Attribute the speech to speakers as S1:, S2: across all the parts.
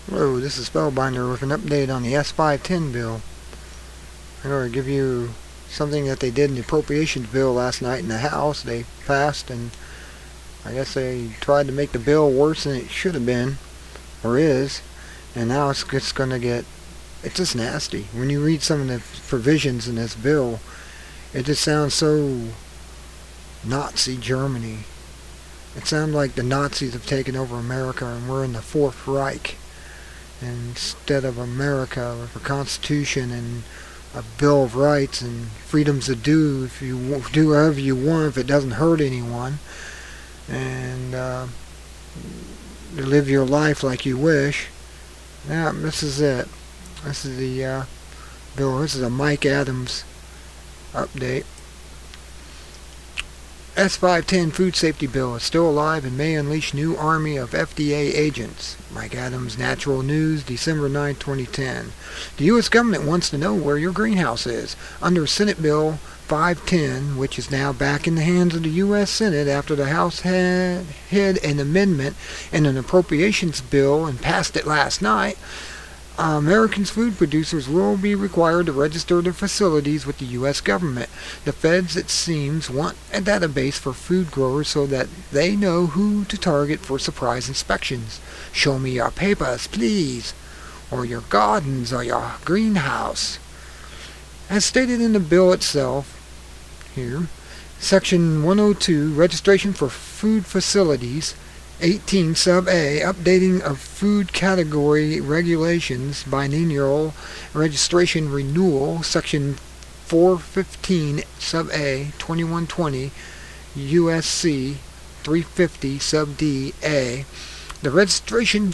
S1: Hello, this is Spellbinder with an update on the S510 bill. I'm going to give you something that they did in the appropriations bill last night in the House. They passed, and I guess they tried to make the bill worse than it should have been, or is, and now it's just going to get, it's just nasty. When you read some of the provisions in this bill, it just sounds so Nazi Germany. It sounds like the Nazis have taken over America and we're in the Fourth Reich. Instead of America with a constitution and a Bill of Rights and freedoms to do if you do whatever you want if it doesn't hurt anyone, and live your life like you wish. Now this is it. This is the bill. This is a Mike Adams update. S510 Food Safety Bill is still alive and may unleash new army of FDA agents. Mike AdamsNatural News, December 9, 2010. The U.S. government wants to know where your greenhouse is. Under Senate Bill 510, which is now back in the hands of the U.S. Senate after the House had an amendment in an appropriations bill and passed it last night, Americans' food producers will be required to register their facilities with the U.S. government. The feds, it seems, want a database for food growers so that they know who to target for surprise inspections. Show me your papers, please, or your gardens, or your greenhouse. As stated in the bill itself, here, Section 102, Registration for Food Facilities, 18 sub A, updating of food category regulations, BIENNIAL registration renewal, section 415 sub A, 2120 U.S.C. 350 sub D A. The legislation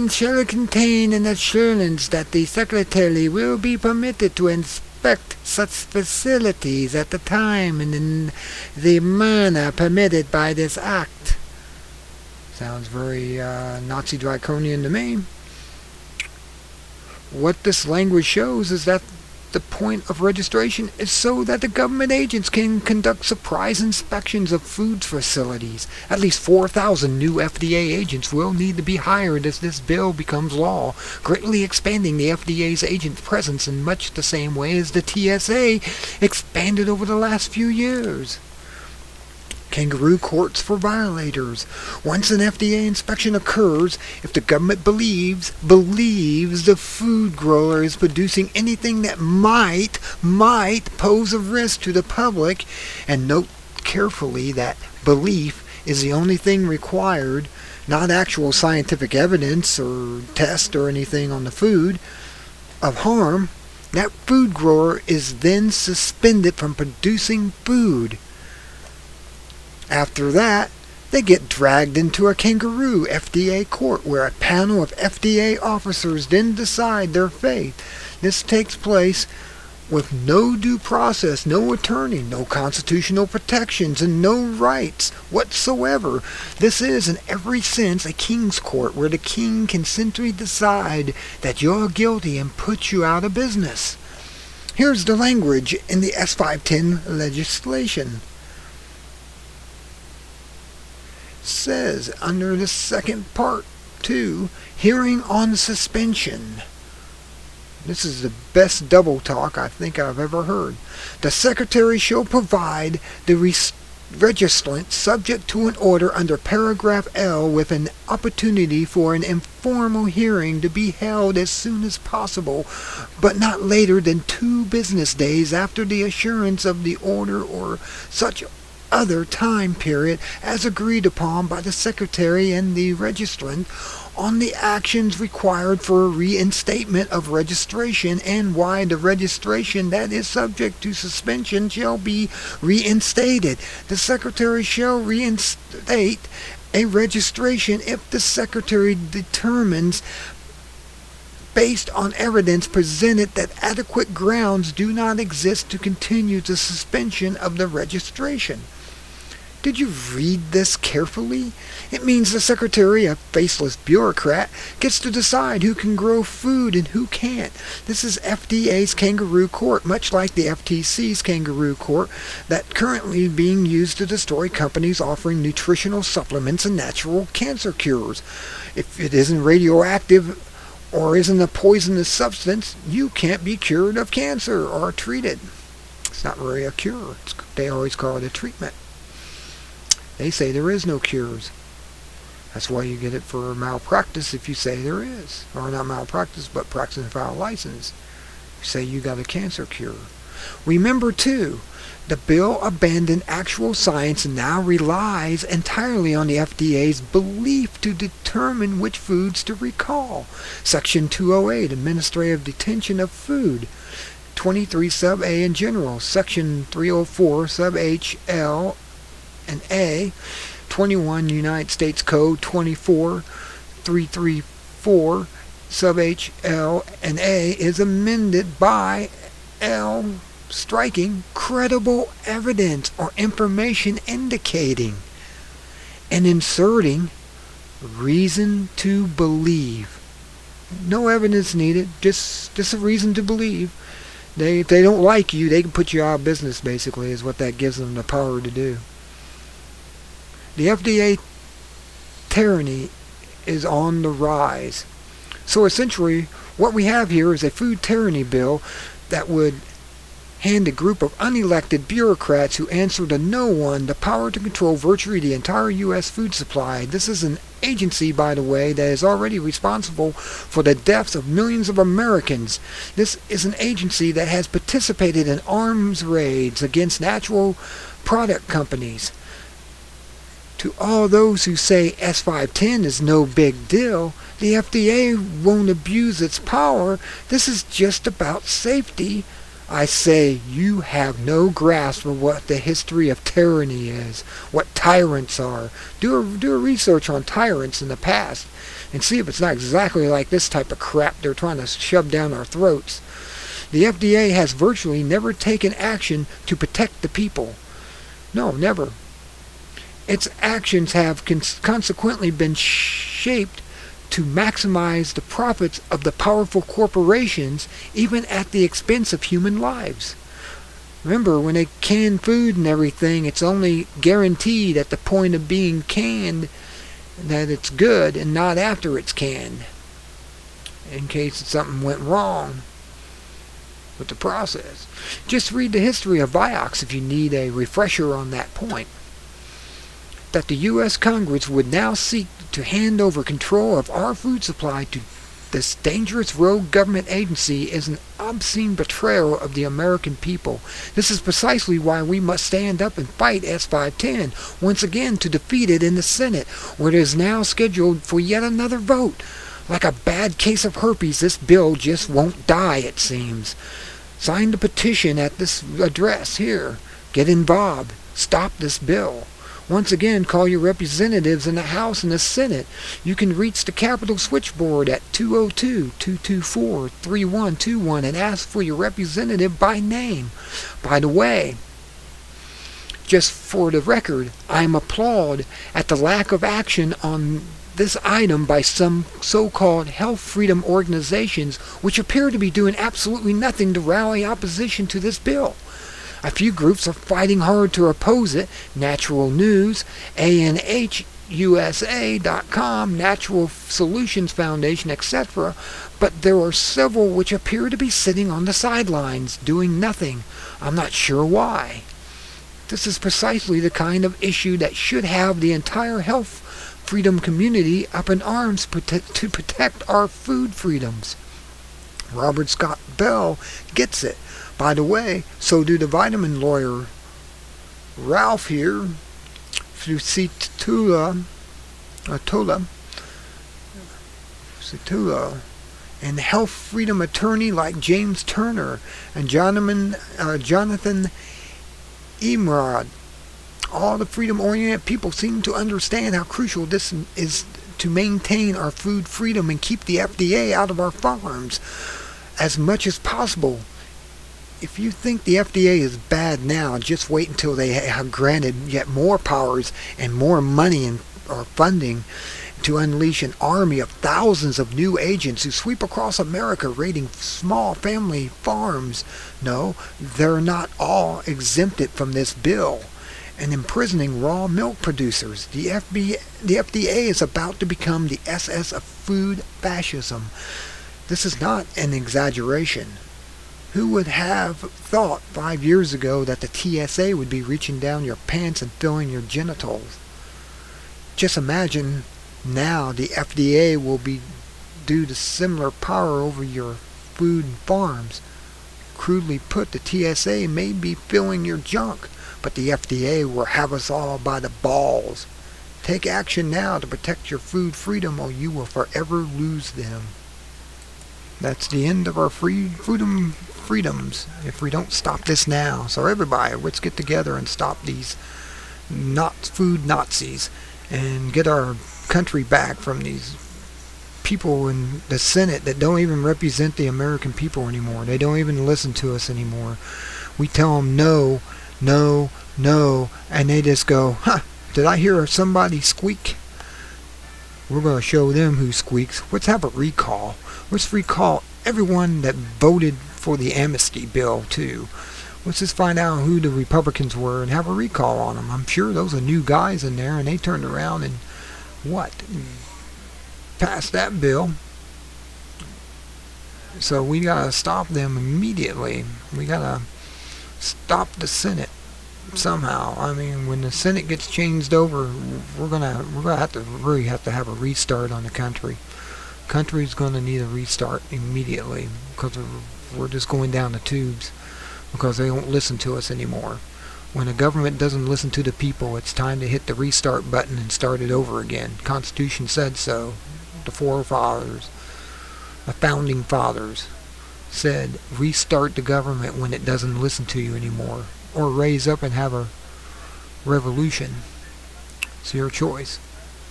S1: shall contain an assurance that the Secretary will be permitted to inspect such facilities at the time and in the manner permitted by this act. Sounds very Nazi draconian to me. What this language shows is that the point of registration is so that the government agents can conduct surprise inspections of food facilities. At least 4,000 new FDA agents will need to be hired as this bill becomes law, greatly expanding the FDA's agent presence in much the same way as the TSA expanded over the last few years. Kangaroo courts for violators. Once an FDA inspection occurs, if the government believes the food grower is producing anything that might pose a risk to the public, and note carefully that belief is the only thing required, not actual scientific evidence or test or anything on the food of harm, that food grower is then suspended from producing food. After that, they get dragged into a kangaroo FDA court where a panel of FDA officers then decide their fate. This takes place with no due process, no attorney, no constitutional protections, and no rights whatsoever. This is, in every sense, a king's court where the king can simply decide that you're guilty and put you out of business. Here's the language in the S510 legislation. Says under the second part 2, hearing on suspension. This is the best double talk I think I've ever heard. The Secretary shall provide the registrant subject to an order under paragraph L with an opportunity for an informal hearing to be held as soon as possible, but not later than 2 business days after the assurance of the order or such other time period as agreed upon by the Secretary and the registrant on the actions required for a reinstatement of registration and why the registration that is subject to suspension shall be reinstated. The Secretary shall reinstate a registration if the Secretary determines based on evidence presented that adequate grounds do not exist to continue the suspension of the registration. Did you read this carefully? It means the secretary, a faceless bureaucrat, gets to decide who can grow food and who can't. This is FDA's kangaroo court, much like the FTC's kangaroo court that currently being used to destroy companies offering nutritional supplements and natural cancer cures. If it isn't radioactive or isn't a poisonous substance, you can't be cured of cancer or treated. It's not really a cure. They always call it a treatment. They say there is no cures. That's why you get it for malpractice if you say there is. Or not malpractice, but practice without license. You say you got a cancer cure. Remember, too, the bill abandoned actual science and now relies entirely on the FDA's belief to determine which foods to recall. Section 208, Administrative Detention of Food. 23 sub A in general. Section 304 sub H, L, and A, 21 United States Code 24334 sub H, L, and A is amended by L, striking credible evidence or information indicating, and inserting reason to believe. No evidence needed, just a reason to believe. If they don't like you, they can put you out of business, basically, is what that gives them the power to do. The FDA tyranny is on the rise. So essentially, what we have here is a food tyranny bill that would hand a group of unelected bureaucrats who answer to no one the power to control virtually the entire U.S. food supply. This is an agency, by the way, that is already responsible for the deaths of millions of Americans. This is an agency that has participated in arms raids against natural product companies. To all those who say S510 is no big deal, the FDA won't abuse its power. This is just about safety. I say you have no grasp of what the history of tyranny is, what tyrants are. Do a research on tyrants in the past and see if it's not exactly like this type of crap they're trying to shove down our throats. The FDA has virtually never taken action to protect the people. No, never. Its actions have consequently been shaped to maximize the profits of the powerful corporations, even at the expense of human lives. Remember, when they can food and everything, it's only guaranteed at the point of being canned that it's good and not after it's canned, in case something went wrong with the process. Just read the history of Vioxx if you need a refresher on that point. That the U.S. Congress would now seek to hand over control of our food supply to this dangerous rogue government agency is an obscene betrayal of the American people. This is precisely why we must stand up and fight S510 once again to defeat it in the Senate, where it is now scheduled for yet another vote. Like a bad case of herpes, this bill just won't die, it seems. Sign the petition at this address here. Get involved. Stop this bill. Once again, call your representatives in the House and the Senate. You can reach the Capitol switchboard at 202-224-3121 and ask for your representative by name. By the way, just for the record, I am applaud at the lack of action on this item by some so-called health freedom organizations which appear to be doing absolutely nothing to rally opposition to this bill. A few groups are fighting hard to oppose it. Natural News, ANHUSA.com, Natural Solutions Foundation, etc. But there are several which appear to be sitting on the sidelines, doing nothing. I'm not sure why. This is precisely the kind of issue that should have the entire health freedom community up in arms to protect our food freedoms. Robert Scott Bell gets it. By the way, so do the vitamin lawyer Ralph here, Fusitula, and health freedom attorney like James Turner and Jonathan Emerald. All the freedom-oriented people seem to understand how crucial this is to maintain our food freedom and keep the FDA out of our farms as much as possible. If you think the FDA is bad now, just wait until they have granted yet more powers and more money or funding to unleash an army of thousands of new agents who sweep across America raiding small family farms. No, they're not all exempted from this bill, and imprisoning raw milk producers. The FDA is about to become the SS of food fascism. This is not an exaggeration. Who would have thought 5 years ago that the TSA would be reaching down your pants and filling your genitals? Just imagine now the FDA will be due to similar power over your food and farms. Crudely put, the TSA may be filling your junk, but the FDA will have us all by the balls. Take action now to protect your food freedom, or you will forever lose them. That's the end of our freedoms if we don't stop this now. So everybody, let's get together and stop these food Nazis and get our country back from these people in the Senate that don't even represent the American people anymore. They don't even listen to us anymore. We tell them no, no, no, and they just go, huh, did I hear somebody squeak? We're going to show them who squeaks. Let's have a recall. Let's recall everyone that voted for the amnesty bill too. Let's just find out who the Republicans were and have a recall on them. I'm sure those are new guys in there, and they turned around and passed that bill. So we gotta stop them immediately. We gotta stop the Senate somehow. I mean, when the Senate gets changed over, we're gonna really have to have a restart on the country. Country's gonna need a restart immediately because we're just going down the tubes because they won't listen to us anymore. When the government doesn't listen to the people, it's time to hit the restart button and start it over again. Constitution said so. The forefathers, the founding fathers, said restart the government when it doesn't listen to you anymore, or raise up and have a revolution. It's your choice.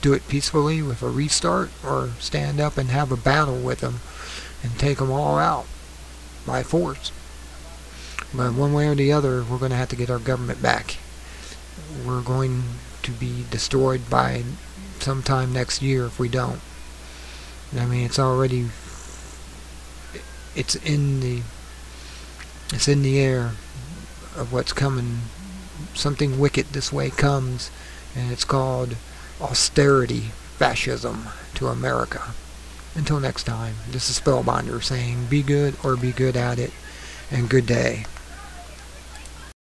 S1: Do it peacefully with a restart, or stand up and have a battle with them and take them all out by force. But one way or the other, we're going to have to get our government back. We're going to be destroyed by sometime next year if we don't. I mean, it's already, it's in the air of what's coming. Something wicked this way comes, and it's called austerity fascism to America. Until next time, this is Spellbinder saying be good or be good at it, and good day.